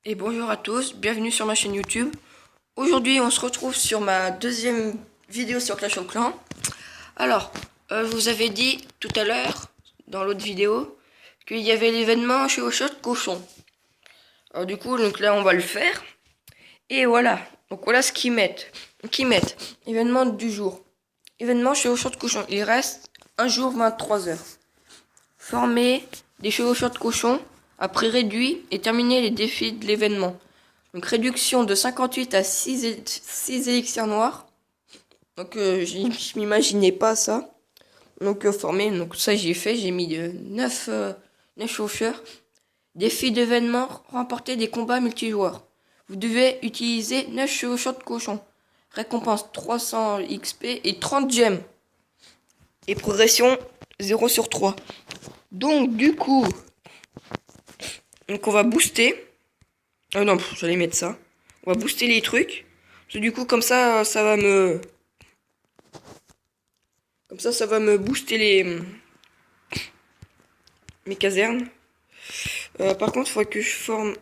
Et bonjour à tous, bienvenue sur ma chaîne YouTube. Aujourd'hui on se retrouve sur ma deuxième vidéo sur Clash of Clans. Alors, je vous avais dit tout à l'heure, dans l'autre vidéo, qu'il y avait l'événement chez Auchan Cochon. Alors du coup, donc là on va le faire. Et voilà, donc voilà ce qu'ils mettent. Événement du jour. Événement chez Auchan Cochon, il reste un jour 23h. Former des chevaucheurs de cochon à prix réduit et terminer les défis de l'événement. Donc réduction de 58 à 6 élixirs noirs. Donc je m'imaginais pas ça. Donc former, donc ça j'ai fait, j'ai mis 9 chauffeurs. Défi d'événement, remporter des combats multijoueurs. Vous devez utiliser 9 chevaucheurs de cochon. Récompense 300 XP et 30 gemmes. Et progression 0 sur 3. Donc du coup, on va booster. Ah non, j'allais mettre ça. On va booster les trucs. Parce que du coup, comme ça, ça va me... Comme ça va me booster mes casernes. Par contre, il faut que je forme...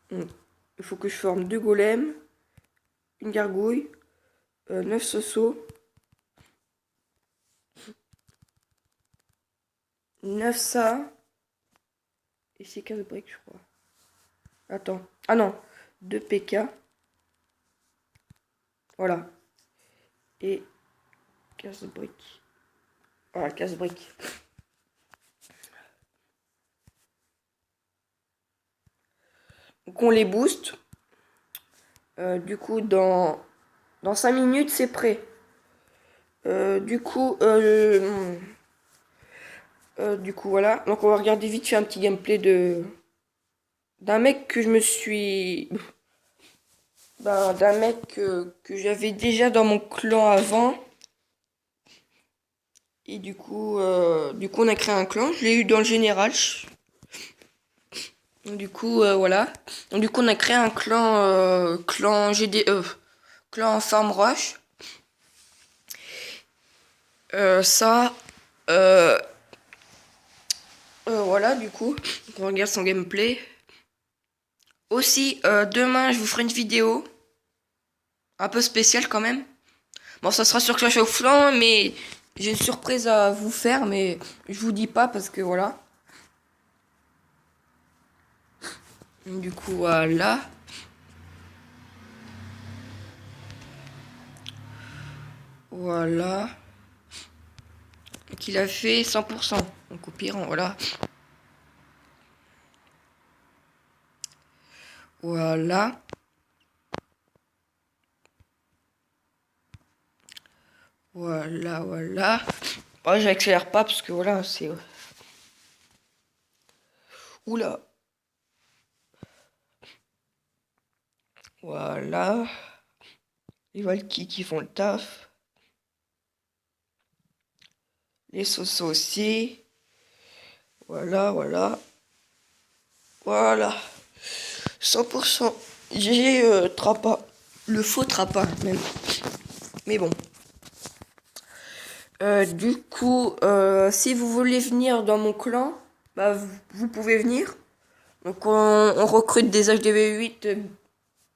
il faut que je forme 2 golems, une gargouille, 9 sosos, 9 ça, et c'est 15 briques, je crois. Attends. Ah non, 2 PK. Voilà. Et 15 briques. Voilà, 15 briques. Donc on les booste. Du coup, dans 5 minutes, c'est prêt. Du coup, voilà. Donc on va regarder vite fait un petit gameplay d'un mec que je me suis... d'un mec que j'avais déjà dans mon clan avant. Et du coup, on a créé un clan. Je l'ai eu dans le général. Du coup, voilà. Donc, du coup, on a créé un clan, clan GDE, clan Farm Rush. Ça, voilà, du coup, on regarde son gameplay. Aussi, demain, je vous ferai une vidéo un peu spéciale quand même. Bon, ça sera sur Clash of Clans, mais j'ai une surprise à vous faire, mais je vous dis pas parce que voilà. Du coup, voilà. Voilà. Donc, il a fait 100%. Donc, au pire, voilà. Voilà. Voilà. Oh, j'accélère pas parce que voilà, c'est... Oula. Voilà. Les Valkyries qui font le taf. Les Sosos aussi. Voilà. Voilà. 100%. J'ai Trappa. Le faux Trappa, même. Mais bon. Du coup, si vous voulez venir dans mon clan, bah vous pouvez venir. Donc on recrute des HDV8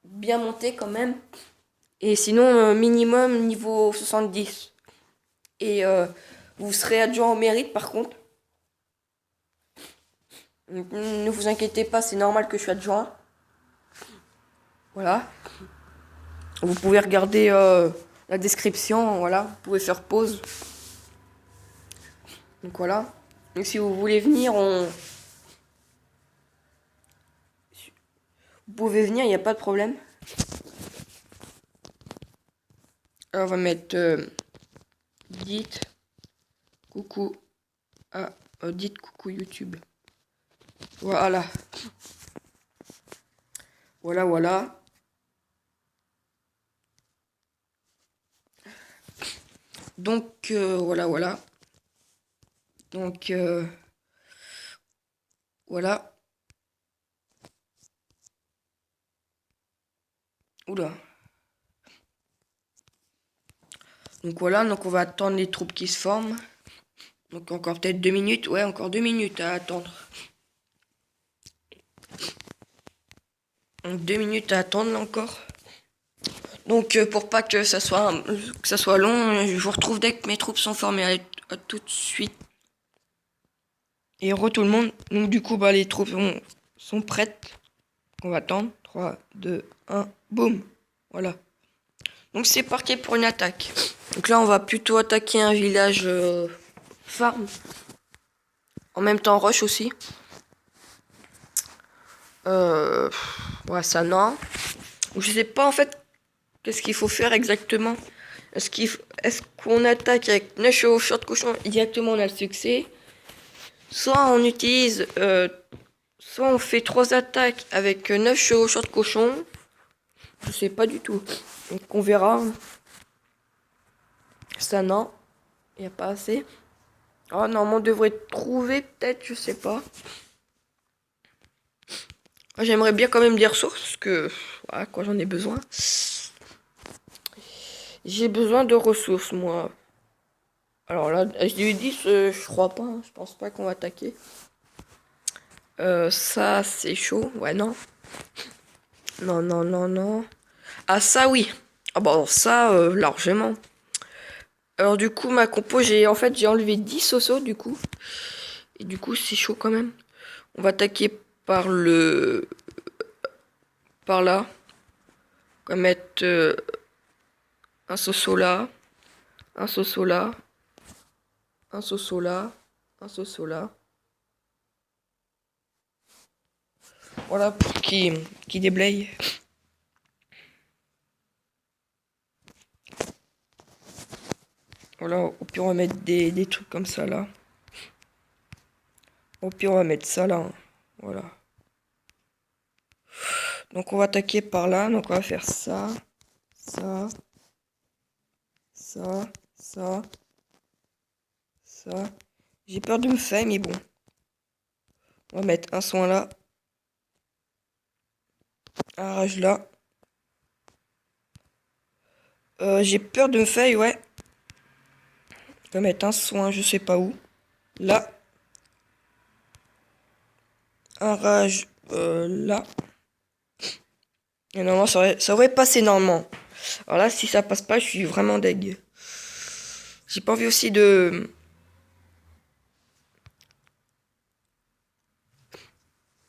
bien montés quand même. Et sinon, minimum niveau 70. Et vous serez adjoint au mérite par contre. Ne vous inquiétez pas, c'est normal que je sois adjoint. Voilà. Vous pouvez regarder la description, voilà. Vous pouvez faire pause. Donc voilà. Donc si vous voulez venir, vous pouvez venir, il n'y a pas de problème. Alors on va mettre dites coucou dites coucou YouTube. Voilà. Voilà. Donc voilà. Donc voilà. Oula. Donc voilà, donc on va attendre les troupes qui se forment. Donc encore peut-être 2 minutes. Ouais, encore 2 minutes à attendre. Donc 2 minutes à attendre là encore. Donc pour pas que ça soit long, je vous retrouve dès que mes troupes sont formées. Allez, à tout de suite. Et re tout le monde. Donc du coup les troupes sont prêtes. On va attendre. 3, 2, 1, boum. Voilà. Donc c'est parti pour une attaque. Donc là on va plutôt attaquer un village farm. En même temps rush aussi. Ouais, ça non. Je sais pas en fait qu'est-ce qu'il faut faire exactement. Est-ce qu'on attaque avec 9 chevaux de cochon et directement on a le succès. Soit on utilise soit on fait 3 attaques avec 9 chevaux de cochon. Je sais pas du tout. Donc on verra. Ça non. Il n'y a pas assez. Oh non, on devrait trouver peut-être, je sais pas. J'aimerais bien quand même des ressources parce que voilà, quoi, j'en ai besoin. J'ai besoin de ressources moi. Alors là, SDU10, je crois pas, hein, je pense pas qu'on va attaquer. Ça c'est chaud, ouais non. Non, non, non, non. Ah ça oui. Ah bon ça largement. Alors du coup ma compo j'ai enlevé 10 sosos du coup. Et du coup c'est chaud quand même. On va attaquer par là. On va mettre un soso là. Un soso là. Un soso là. Un soso là. Voilà pour qui déblaye. Voilà, au pire on va mettre des trucs comme ça là. Au pire on va mettre ça là. Hein. Voilà. Donc on va attaquer par là. Donc on va faire ça. Ça. Ça. Ça. Ça. J'ai peur de me faire mais bon. On va mettre un soin là. Un rage là. J'ai peur de me faire, ouais. On va mettre un soin, je sais pas où. Là. Un rage là. Et normalement, ça aurait passé normalement. Alors là, si ça passe pas, je suis vraiment deg. J'ai pas envie aussi de...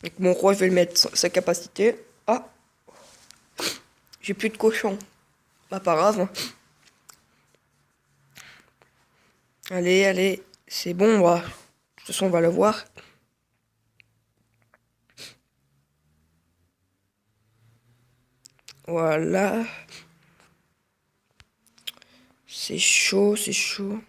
Donc mon roi, je vais le mettre sa capacité. Ah. J'ai plus de cochon. Bah, pas grave. Hein. Allez, allez. C'est bon, de toute façon, on va le voir. Voilà. C'est chaud, c'est chaud.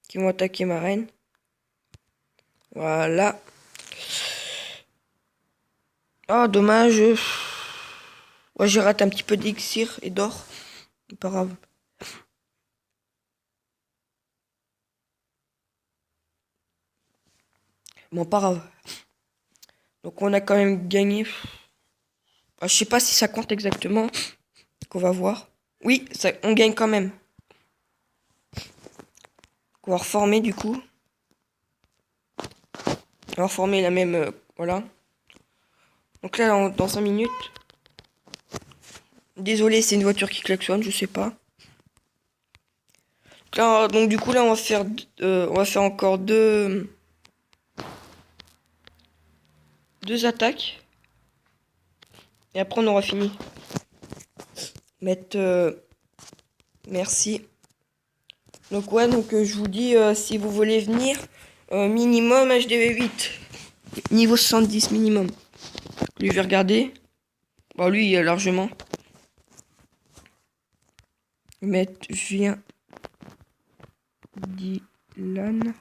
Qui vont attaquer ma reine. Voilà. Ah, dommage. Ouais, j'ai raté un petit peu d'élixir et d'or. Pas grave. Bon, pas grave. Donc on a quand même gagné. Ah, je sais pas si ça compte exactement. Qu'on va voir. Oui, ça, on gagne quand même. On va reformer du coup. On va reformer la même... voilà. Donc là, dans 5 minutes. Désolé, c'est une voiture qui klaxonne, je sais pas. Là, donc du coup, là, on va faire encore deux attaques. Et après, on aura fini. Mettre... merci. Donc ouais, je vous dis, si vous voulez venir, minimum HDV8. Niveau 70 minimum. Lui, je vais regarder. Bon, lui, largement. Mettre Julien Dylan.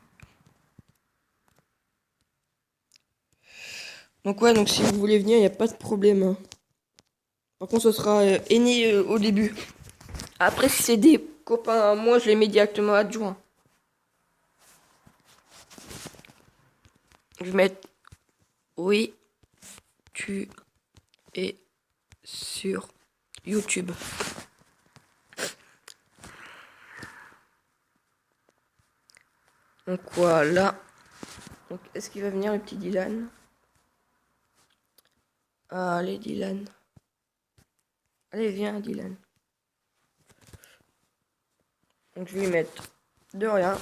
Donc ouais, donc si vous voulez venir, il n'y a pas de problème. Hein. Par contre, ce sera aîné au début. Après, si c'est des copains, moi, je les mets directement adjoints. Je vais mettre oui, tu es sur YouTube. Donc voilà. Donc est-ce qu'il va venir le petit Dylan? Ah, allez Dylan. Allez viens Dylan. Donc je vais lui mettre de rien.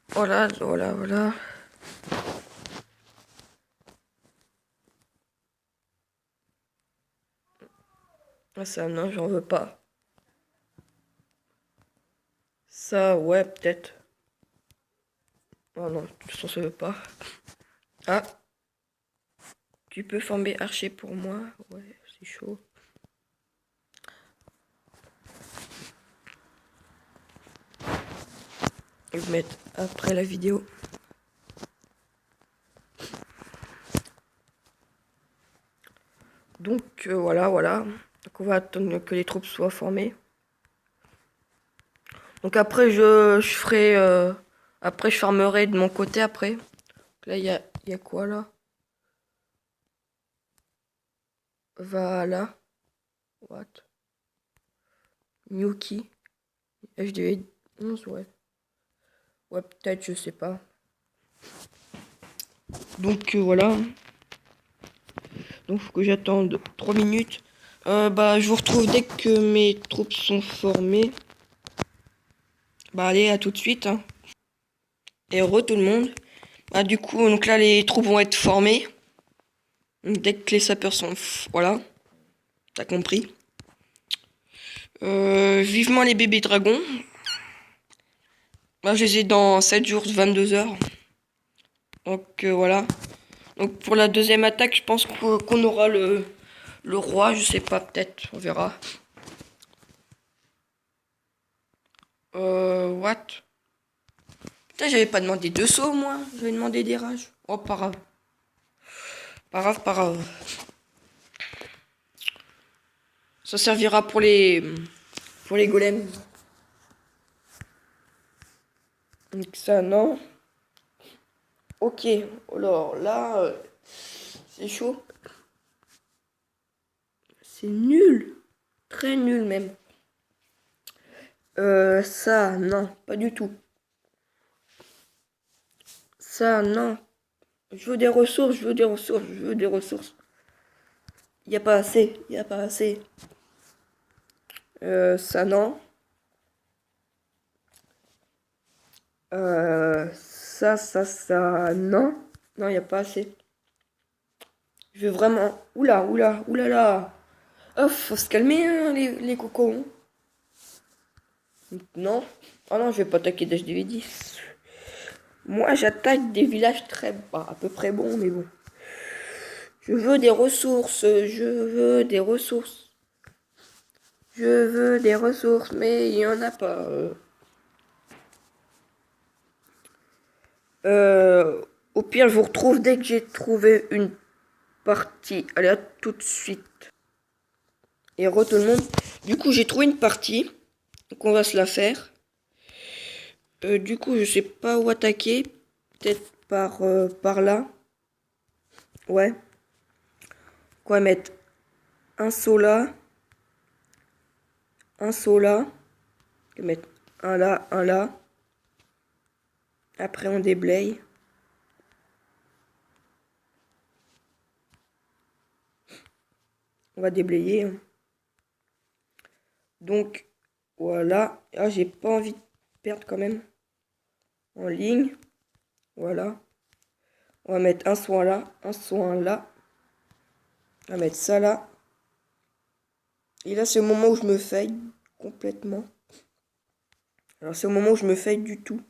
Voilà, voilà, voilà. Ah, ça, non, j'en veux pas. Ça, ouais, peut-être. Oh non, de toute façon, ça veut pas. Ah, tu peux former archer pour moi? Ouais, c'est chaud. Je vais mettre après la vidéo. Donc voilà, voilà. Donc on va attendre que les troupes soient formées. Donc après je ferai après je farmerai de mon côté après. Donc là il y a quoi là? Voilà. What? Yuki. HDV 11 ouais. Ouais peut-être je sais pas. Donc voilà. Donc faut que j'attende 3 minutes. Bah je vous retrouve dès que mes troupes sont formées. Bah allez à tout de suite. Hein. Et heureux tout le monde. Bah du coup donc là les troupes vont être formées. Dès que les sapeurs sont... Voilà. T'as compris. Vivement les bébés dragons. Moi je les ai dans 7 jours, 22 heures. Donc voilà. Donc pour la deuxième attaque, je pense qu'on aura le roi, je sais pas, peut-être, on verra. What? Putain, j'avais pas demandé 2 sauts, moi. J'avais demandé des rages. Oh, pas grave. Pas grave, pas grave. Ça servira pour les golems. Donc ça, non. Ok, alors là, c'est chaud. C'est nul. Très nul même. Ça, non, pas du tout. Ça, non. Je veux des ressources, je veux des ressources, je veux des ressources. Y a pas assez, y a pas assez. Ça, non. Ça, non. Non, y a pas assez. Je veux vraiment... Oula, oula, oulala. Oh, faut se calmer, hein, les cocos. Non. Oh non, je vais pas attaquer d'HDV 10. Moi, j'attaque des villages très bas, à peu près bons, mais bon. Je veux des ressources, je veux des ressources. Je veux des ressources, mais il n'y en a pas. Au pire, je vous retrouve dès que j'ai trouvé une partie. Allez, à tout de suite. Et re tout le monde. Du coup, j'ai trouvé une partie. Donc, on va se la faire. Du coup, je sais pas où attaquer. Peut-être par là. Ouais. Quoi mettre un saut là. Un saut là. Je vais mettre un là, un là. Après, on déblaye. On va déblayer. Hein. Donc, voilà. Ah, j'ai pas envie de perdre quand même. En ligne. Voilà. On va mettre un soin là, un soin là. On va mettre ça là. Et là, c'est au moment où je me faille complètement. Alors, c'est au moment où je me faille du tout.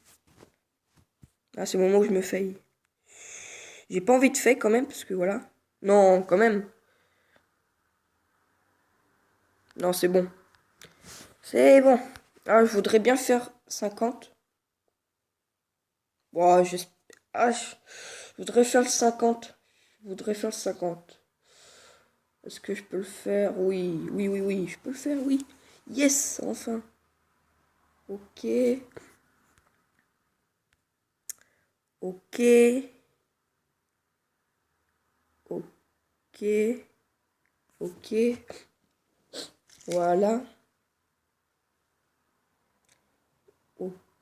Là, c'est au moment où je me faille. J'ai pas envie de faire quand même, parce que voilà. Non, quand même. Non, c'est bon. C'est bon. Ah, je voudrais bien faire 50. Bon, ah, je voudrais faire le 50. Je voudrais faire le 50. Est-ce que je peux le faire? Oui, oui, oui, oui. Je peux le faire, oui. Yes, enfin. Ok. Ok. Ok. Ok. Voilà.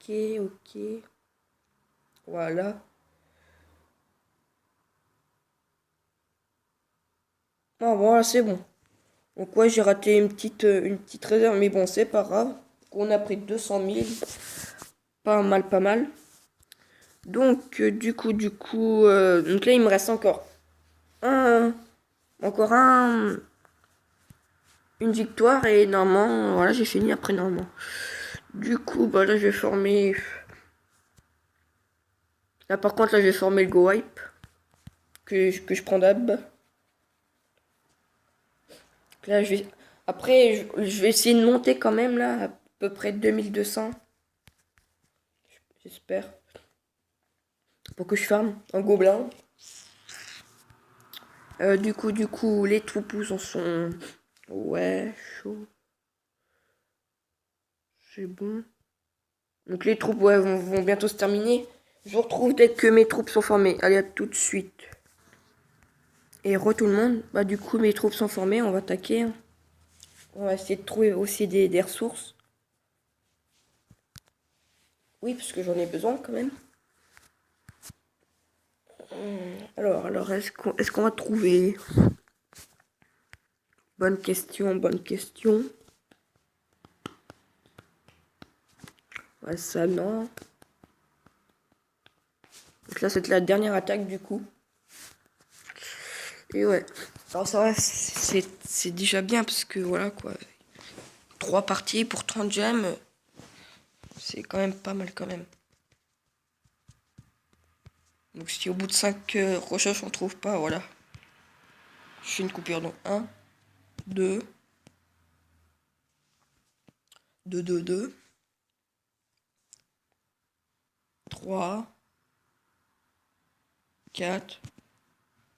ok. Voilà. Ah, voilà, c'est bon. Donc ouais, j'ai raté une petite réserve, mais bon, c'est pas grave. On a pris 200 000. Pas mal, pas mal. Donc, donc là, il me reste un, encore une victoire et normalement, voilà, j'ai fini après normalement. Du coup, bah là, je vais former. Là, par contre, là, je vais former le Go Wipe que je prends d'hab. Là, après, je vais essayer de monter quand même là, à peu près 2200. J'espère. Pour que je farme un gobelin. Du coup, les troupes en sont. Ouais, chaud. C'est bon. Donc les troupes ouais, vont bientôt se terminer. Je vous retrouve dès que mes troupes sont formées. Allez, à tout de suite. Et tout le monde. Bah du coup, mes troupes sont formées, on va attaquer. Hein. On va essayer de trouver aussi des ressources. Oui, parce que j'en ai besoin quand même. Alors est-ce qu'on va trouver? Bonne question, bonne question. Ouais, ça non. Donc là, c'est la dernière attaque du coup. Et ouais. Alors ça va, c'est déjà bien parce que voilà quoi. 3 parties pour 30 gemmes. C'est quand même pas mal quand même. Donc si au bout de 5 recherches on trouve pas, voilà. Je fais une coupure donc 1, 2, 2, 2, 2, 3, 4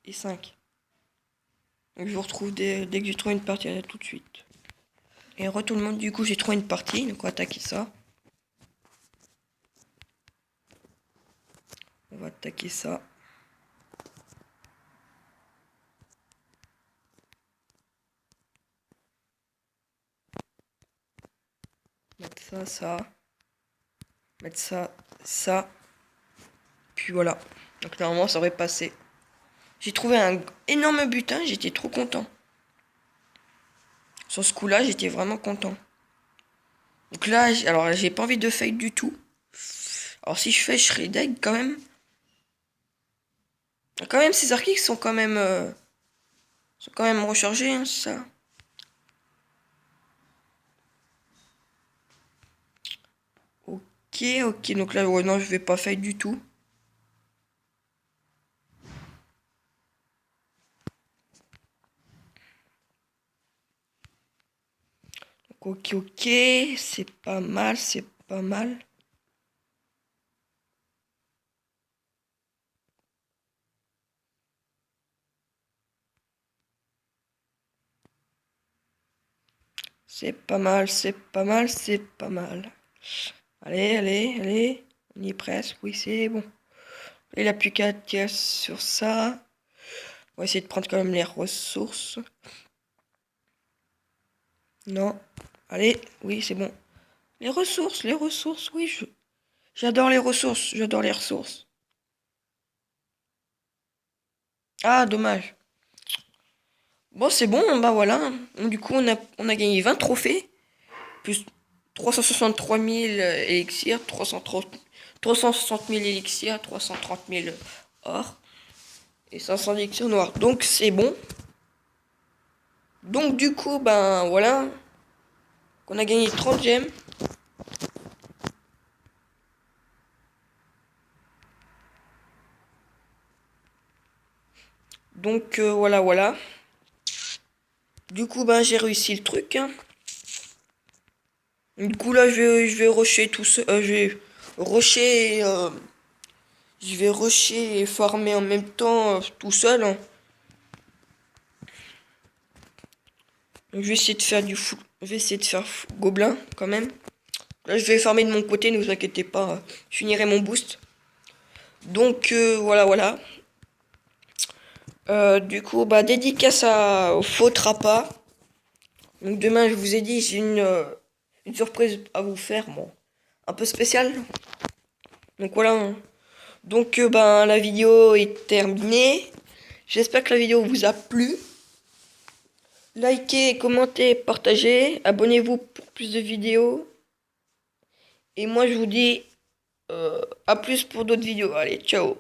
et 5. Donc je vous retrouve dès que j'ai trouvé une partie, tout de suite. Et tout le monde, du coup j'ai trouvé une partie, donc on va attaquer ça. On va attaquer ça. Mettre ça, ça. Mettre ça, ça. Puis voilà. Donc normalement ça aurait passé. J'ai trouvé un énorme butin, j'étais trop content. Sur ce coup-là, j'étais vraiment content. Donc là, alors j'ai pas envie de fake du tout. Alors si je fais, je serai deg quand même. Quand même, ces archers sont quand même rechargés, hein, c'est ça. Ok, donc là, ouais, non, je vais pas fake du tout. Donc, ok, c'est pas mal, c'est pas mal. C'est pas mal, c'est pas mal, c'est pas mal. Allez, on y est presque, oui, c'est bon. Il a plus qu'à tirer sur ça. On va essayer de prendre quand même les ressources. Non, allez, oui, c'est bon. Les ressources, oui, j'adore les ressources, j'adore les ressources. Ah, dommage. Bon, c'est bon, bah voilà. Du coup, on a gagné 20 trophées, plus 363 000 élixirs, 360 000 élixirs, 330 000 or et 500 élixirs noirs. Donc, c'est bon. Donc, du coup, ben voilà. On a gagné 30 gemmes. Donc, voilà. Du coup, ben j'ai réussi le truc. Hein. Du coup, là, je vais rusher tout seul. Je vais rusher et farmer en même temps tout seul. Hein. Donc, je vais essayer de faire je vais essayer de faire gobelin quand même. Là, je vais farmer de mon côté, ne vous inquiétez pas. Je finirai mon boost. Donc, voilà. Du coup, bah, dédicace au faux Trappa. Donc, demain, je vous ai dit, j'ai une surprise à vous faire. Bon, un peu spécial. Donc voilà. Donc ben la vidéo est terminée. J'espère que la vidéo vous a plu. Likez, commentez, partagez. Abonnez-vous pour plus de vidéos. Et moi je vous dis à plus pour d'autres vidéos. Allez, ciao.